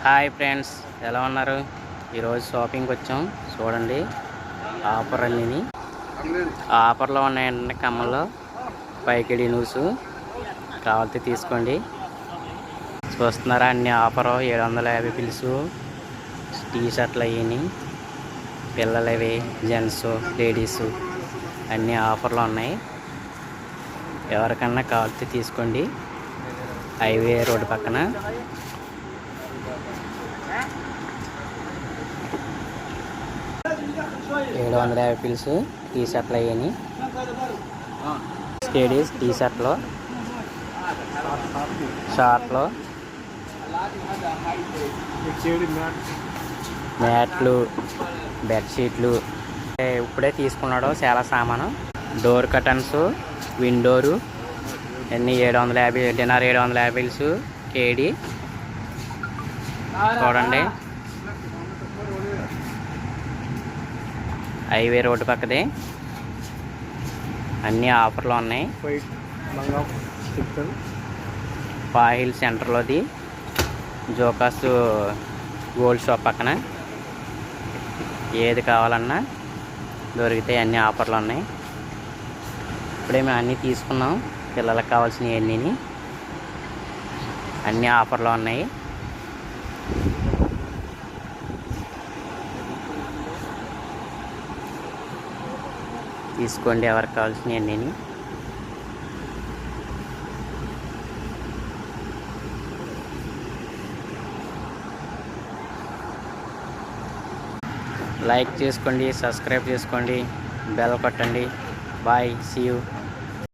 Hi friends, ఎలా ఉన్నారు? ఈరోజు షాపింగ్కి వచ్చాం. చూడండి ఆఫర్ అన్నీ ఆఫర్లో ఉన్నాయండి. కమ్మల్లో పైకిడి న్యూస్ కావాలితే తీసుకోండి. చూస్తున్నారా? అన్ని ఆఫరు 750 పిలుసు టీ షర్ట్లు అయ్యి పిల్లలవి జెంట్స్ లేడీస్ అన్నీ ఆఫర్లో ఉన్నాయి. ఎవరికన్నా కావాలితే తీసుకోండి. హైవే రోడ్డు పక్కన 750 పిలుసు టీ షర్ట్లు అయ్యి స్టేడీస్ టీ షర్ట్లు షార్ట్లు మ్యాట్లు బెడ్షీట్లు ఇప్పుడే తీసుకున్నాడు. చాలా సామాను డోర్ కర్టన్స్ విండోరు అన్నీ 750 డిన్నర్ 750 పిలుసు కేడీ. చూడండి హైవే రోడ్డు పక్కదే అన్నీ ఆఫర్లు ఉన్నాయి. పాహిల్ సెంటర్లోది జోకాస్ గోల్డ్ షాప్ పక్కన ఏది కావాలన్నా దొరికితే అన్నీ ఆఫర్లు ఉన్నాయి. ఇప్పుడే మేము అన్నీ తీసుకున్నాం. పిల్లలకు కావాల్సినవి అన్నీ ఆఫర్లో ఉన్నాయి. తీసుకోండి ఎవరికి కావాల్సినవి. లైక్ చేసుకోండి, సబ్స్క్రైబ్ చేసుకోండి, బెల్ కొట్టండి. Bye, see you.